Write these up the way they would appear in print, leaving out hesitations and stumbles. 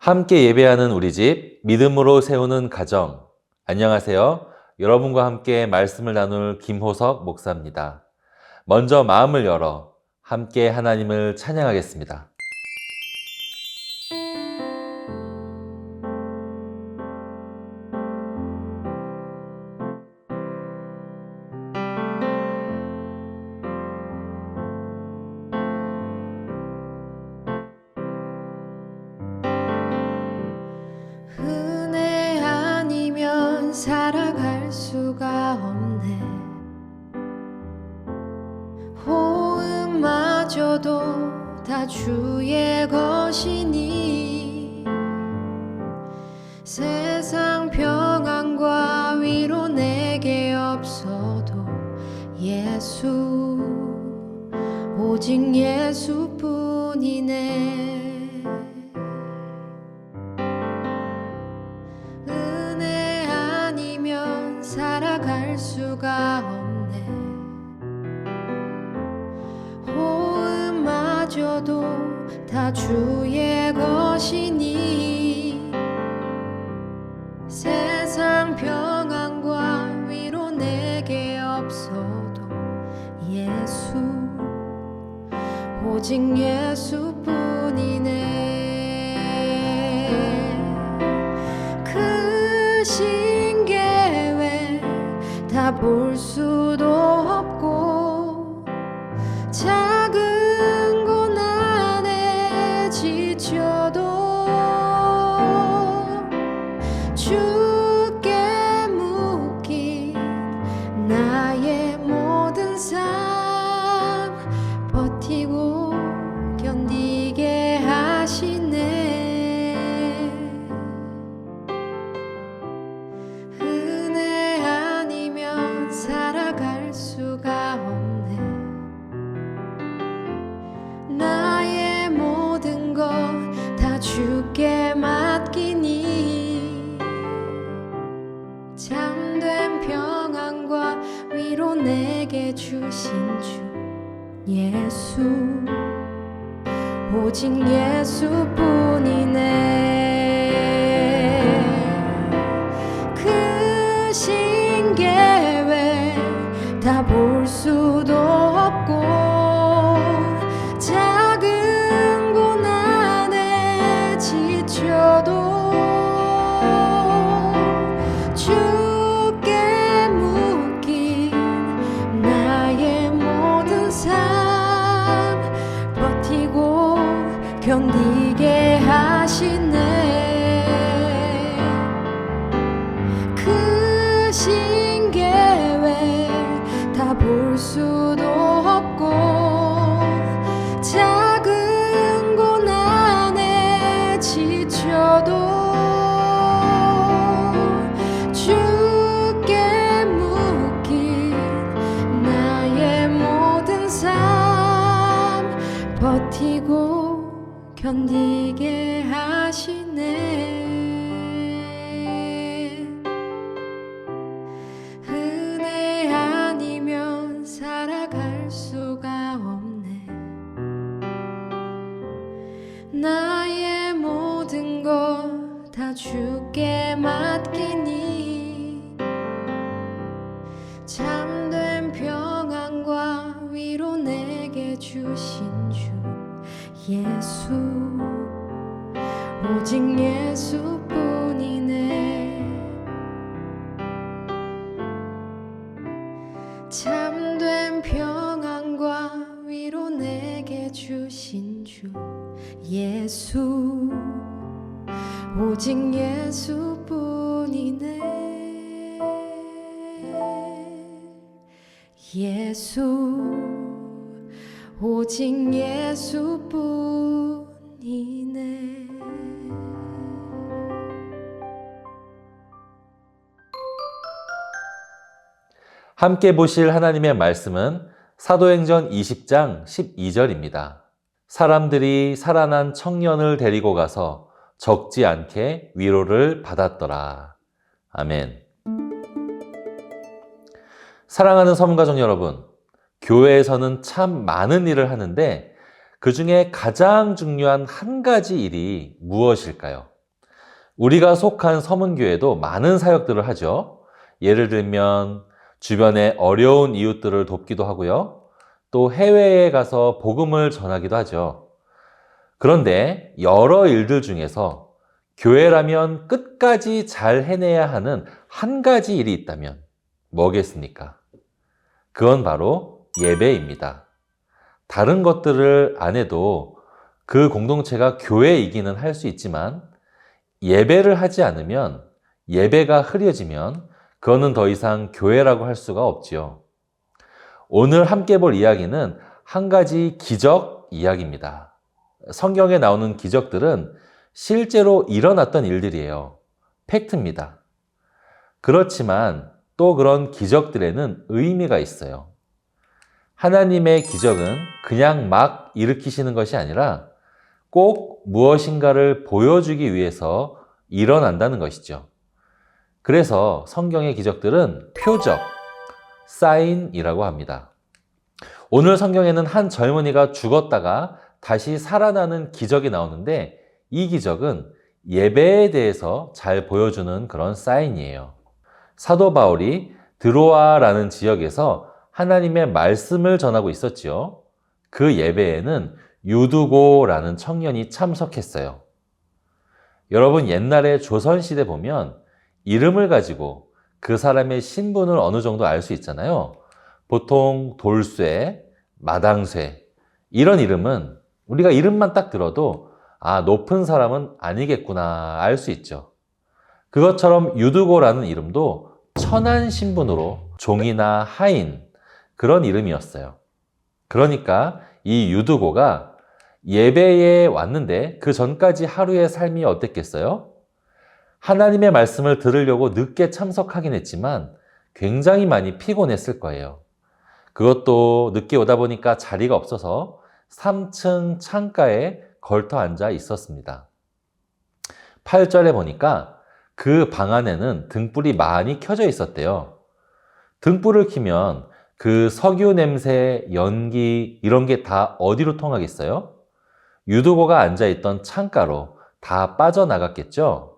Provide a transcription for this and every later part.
함께 예배하는 우리 집, 믿음으로 세우는 가정. 안녕하세요. 여러분과 함께 말씀을 나눌 김호석 목사입니다. 먼저 마음을 열어 함께 하나님을 찬양하겠습니다. 은혜 아니면 살아갈 수가 없네. 호흡마저도 다 주의 것이니 세상 평안과 위로 내게 없어도 예수, 오직 예수뿐이네. 은혜 아니면 살아갈 수가 없네. 호흡마저도 다 주의 것이니 세상 평안과 위로 내게 없어도 예수, 오직 예수뿐이네. 크신 계획 다 볼 수도 없고 작은 고난에 지쳐도 주께 묶인 나의 모든 삶 버티고 견디게 하시네. 은혜 아니면 살아갈 수가 없네. 나의 모든 것 다 주께 맡기니 참된 평안과 위로 내게 주신 주 예수, 오직 예수뿐이네. 크신 계획 다 볼 수도 없고 작은 고난에 지쳐도 주께 묶인 나의 모든 삶 버티고 견디게 하시네. 크신 계획 다 볼 수도 없고 작은 고난에 지쳐도 주께 묶인 나의 모든 삶 버티고 견디게 하시네. 은혜 아니면 살아갈 수가 없네. 나의 모든 것 다 주께 맡기니 참된 평안과 위로 내게 주신 주 예수, 오직 예수뿐이네. 참된 평안과 위로 내게 주신 주 예수, 오직 예수뿐이네. 예수, 오직 예수뿐이네. 함께 보실 하나님의 말씀은 사도행전 20장 12절입니다. 사람들이 살아난 청년을 데리고 가서 적지 않게 위로를 받았더라. 아멘. 사랑하는 성가족 여러분, 교회에서는 참 많은 일을 하는데 그 중에 가장 중요한 한 가지 일이 무엇일까요? 우리가 속한 서문교회도 많은 사역들을 하죠. 예를 들면 주변에 어려운 이웃들을 돕기도 하고요. 또 해외에 가서 복음을 전하기도 하죠. 그런데 여러 일들 중에서 교회라면 끝까지 잘 해내야 하는 한 가지 일이 있다면 뭐겠습니까? 그건 바로 예배입니다. 다른 것들을 안 해도 그 공동체가 교회이기는 할 수 있지만 예배를 하지 않으면, 예배가 흐려지면 그거는 더 이상 교회라고 할 수가 없지요. 오늘 함께 볼 이야기는 한 가지 기적 이야기입니다. 성경에 나오는 기적들은 실제로 일어났던 일들이에요. 팩트입니다. 그렇지만 또 그런 기적들에는 의미가 있어요. 하나님의 기적은 그냥 막 일으키시는 것이 아니라 꼭 무엇인가를 보여주기 위해서 일어난다는 것이죠. 그래서 성경의 기적들은 표적, 사인이라고 합니다. 오늘 성경에는 한 젊은이가 죽었다가 다시 살아나는 기적이 나오는데 이 기적은 예배에 대해서 잘 보여주는 그런 사인이에요. 사도 바울이 드로아라는 지역에서 하나님의 말씀을 전하고 있었지요. 그 예배에는 유두고라는 청년이 참석했어요. 여러분, 옛날에 조선시대 보면 이름을 가지고 그 사람의 신분을 어느 정도 알 수 있잖아요. 보통 돌쇠, 마당쇠 이런 이름은 우리가 이름만 딱 들어도 높은 사람은 아니겠구나 알 수 있죠. 그것처럼 유두고라는 이름도 천한 신분으로 종이나 하인 그런 이름이었어요. 그러니까 이 유두고가 예배에 왔는데 그 전까지 하루의 삶이 어땠겠어요? 하나님의 말씀을 들으려고 늦게 참석하긴 했지만 굉장히 많이 피곤했을 거예요. 그것도 늦게 오다 보니까 자리가 없어서 3층 창가에 걸터 앉아 있었습니다. 8절에 보니까 그 방 안에는 등불이 많이 켜져 있었대요. 등불을 켜면 그 석유 냄새, 연기 이런 게 다 어디로 통하겠어요? 유두고가 앉아있던 창가로 다 빠져나갔겠죠?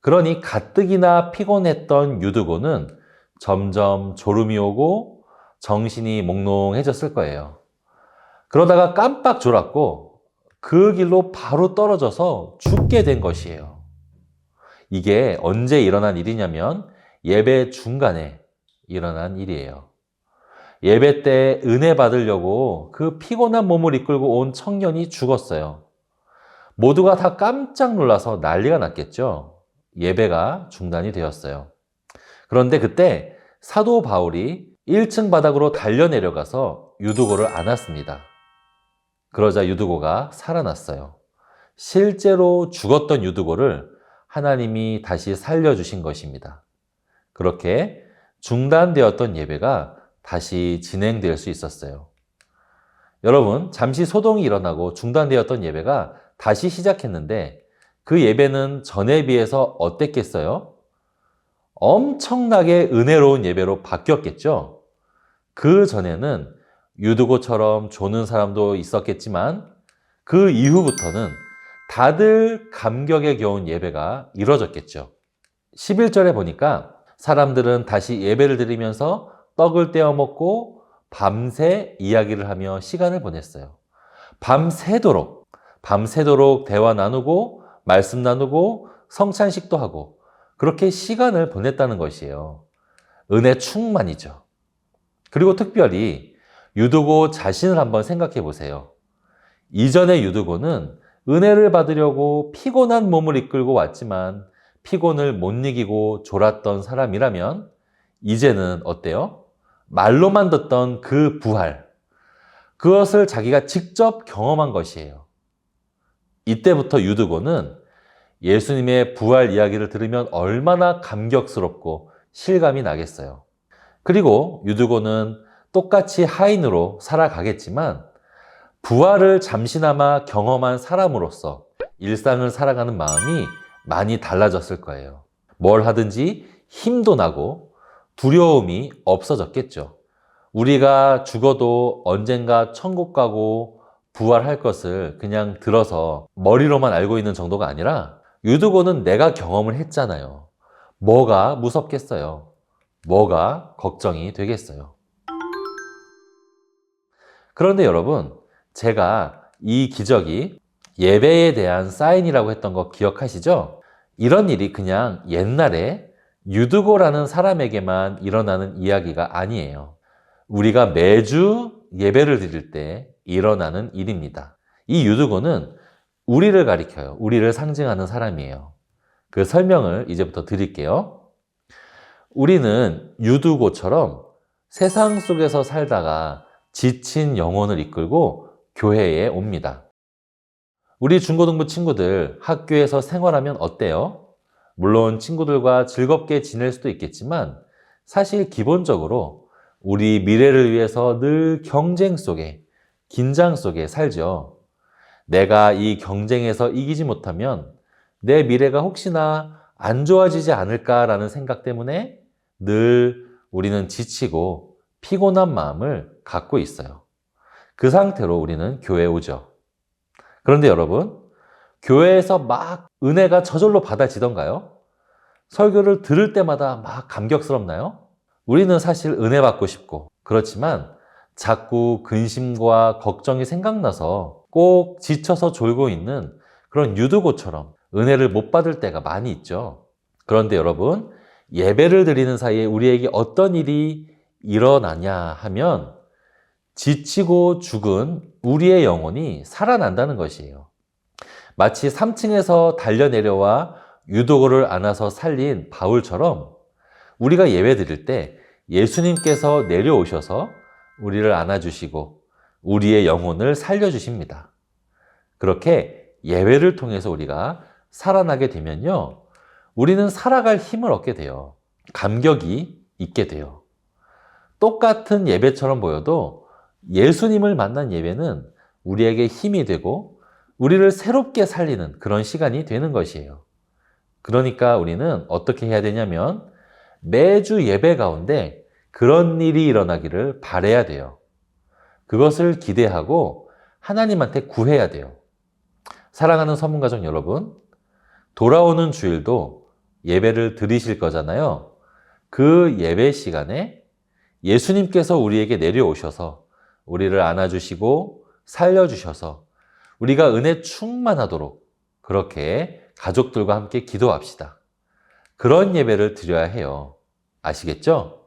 그러니 가뜩이나 피곤했던 유두고는 점점 졸음이 오고 정신이 몽롱해졌을 거예요. 그러다가 깜빡 졸았고 그 길로 바로 떨어져서 죽게 된 것이에요. 이게 언제 일어난 일이냐면 예배 중간에 일어난 일이에요. 예배 때 은혜 받으려고 그 피곤한 몸을 이끌고 온 청년이 죽었어요. 모두가 다 깜짝 놀라서 난리가 났겠죠. 예배가 중단이 되었어요. 그런데 그때 사도 바울이 1층 바닥으로 달려내려가서 유두고를 안았습니다. 그러자 유두고가 살아났어요. 실제로 죽었던 유두고를 하나님이 다시 살려주신 것입니다. 그렇게 중단되었던 예배가 다시 진행될 수 있었어요. 여러분, 잠시 소동이 일어나고 중단되었던 예배가 다시 시작했는데 그 예배는 전에 비해서 어땠겠어요? 엄청나게 은혜로운 예배로 바뀌었겠죠? 그 전에는 유두고처럼 조는 사람도 있었겠지만 그 이후부터는 다들 감격에 겨운 예배가 이루어졌겠죠. 11절에 보니까 사람들은 다시 예배를 드리면서 떡을 떼어 먹고 밤새 이야기를 하며 시간을 보냈어요. 밤새도록 대화 나누고 말씀 나누고 성찬식도 하고 그렇게 시간을 보냈다는 것이에요. 은혜 충만이죠. 그리고 특별히 유두고 자신을 한번 생각해 보세요. 이전의 유두고는 은혜를 받으려고 피곤한 몸을 이끌고 왔지만 피곤을 못 이기고 졸았던 사람이라면 이제는 어때요? 말로만 듣던 그 부활, 그것을 자기가 직접 경험한 것이에요. 이때부터 유두고는 예수님의 부활 이야기를 들으면 얼마나 감격스럽고 실감이 나겠어요. 그리고 유두고는 똑같이 하인으로 살아가겠지만 부활을 잠시나마 경험한 사람으로서 일상을 살아가는 마음이 많이 달라졌을 거예요. 뭘 하든지 힘도 나고 두려움이 없어졌겠죠. 우리가 죽어도 언젠가 천국 가고 부활할 것을 그냥 들어서 머리로만 알고 있는 정도가 아니라 유두고는 내가 경험을 했잖아요. 뭐가 무섭겠어요? 뭐가 걱정이 되겠어요? 그런데 여러분, 제가 이 기적이 예배에 대한 사인이라고 했던 거 기억하시죠? 이런 일이 그냥 옛날에 유두고라는 사람에게만 일어나는 이야기가 아니에요. 우리가 매주 예배를 드릴 때 일어나는 일입니다. 이 유두고는 우리를 가리켜요. 우리를 상징하는 사람이에요. 그 설명을 이제부터 드릴게요. 우리는 유두고처럼 세상 속에서 살다가 지친 영혼을 이끌고 교회에 옵니다. 우리 중고등부 친구들 학교에서 생활하면 어때요? 물론 친구들과 즐겁게 지낼 수도 있겠지만 사실 기본적으로 우리 미래를 위해서 늘 경쟁 속에, 긴장 속에 살죠. 내가 이 경쟁에서 이기지 못하면 내 미래가 혹시나 안 좋아지지 않을까라는 생각 때문에 늘 우리는 지치고 피곤한 마음을 갖고 있어요. 그 상태로 우리는 교회에 오죠. 그런데 여러분, 교회에서 막 은혜가 저절로 받아지던가요? 설교를 들을 때마다 막 감격스럽나요? 우리는 사실 은혜 받고 싶고, 그렇지만 자꾸 근심과 걱정이 생각나서 꼭 지쳐서 졸고 있는 그런 유두고처럼 은혜를 못 받을 때가 많이 있죠. 그런데 여러분, 예배를 드리는 사이에 우리에게 어떤 일이 일어나냐 하면 지치고 죽은 우리의 영혼이 살아난다는 것이에요. 마치 3층에서 달려내려와 유도고를 안아서 살린 바울처럼 우리가 예배 드릴 때 예수님께서 내려오셔서 우리를 안아주시고 우리의 영혼을 살려주십니다. 그렇게 예배를 통해서 우리가 살아나게 되면요, 우리는 살아갈 힘을 얻게 돼요. 감격이 있게 돼요. 똑같은 예배처럼 보여도 예수님을 만난 예배는 우리에게 힘이 되고 우리를 새롭게 살리는 그런 시간이 되는 것이에요. 그러니까 우리는 어떻게 해야 되냐면 매주 예배 가운데 그런 일이 일어나기를 바라야 돼요. 그것을 기대하고 하나님한테 구해야 돼요. 사랑하는 서문가족 여러분, 돌아오는 주일도 예배를 드리실 거잖아요. 그 예배 시간에 예수님께서 우리에게 내려오셔서 우리를 안아주시고 살려주셔서 우리가 은혜 충만하도록 그렇게 가족들과 함께 기도합시다. 그런 예배를 드려야 해요. 아시겠죠?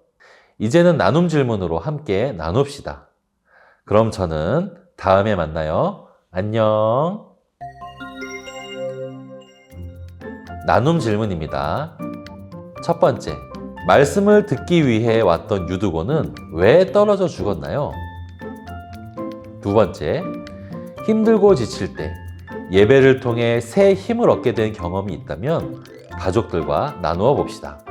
이제는 나눔 질문으로 함께 나눕시다. 그럼 저는 다음에 만나요. 안녕. 나눔 질문입니다. 첫 번째, 말씀을 듣기 위해 왔던 유두고는 왜 떨어져 죽었나요? 두 번째, 힘들고 지칠 때 예배를 통해 새 힘을 얻게 된 경험이 있다면 가족들과 나누어 봅시다.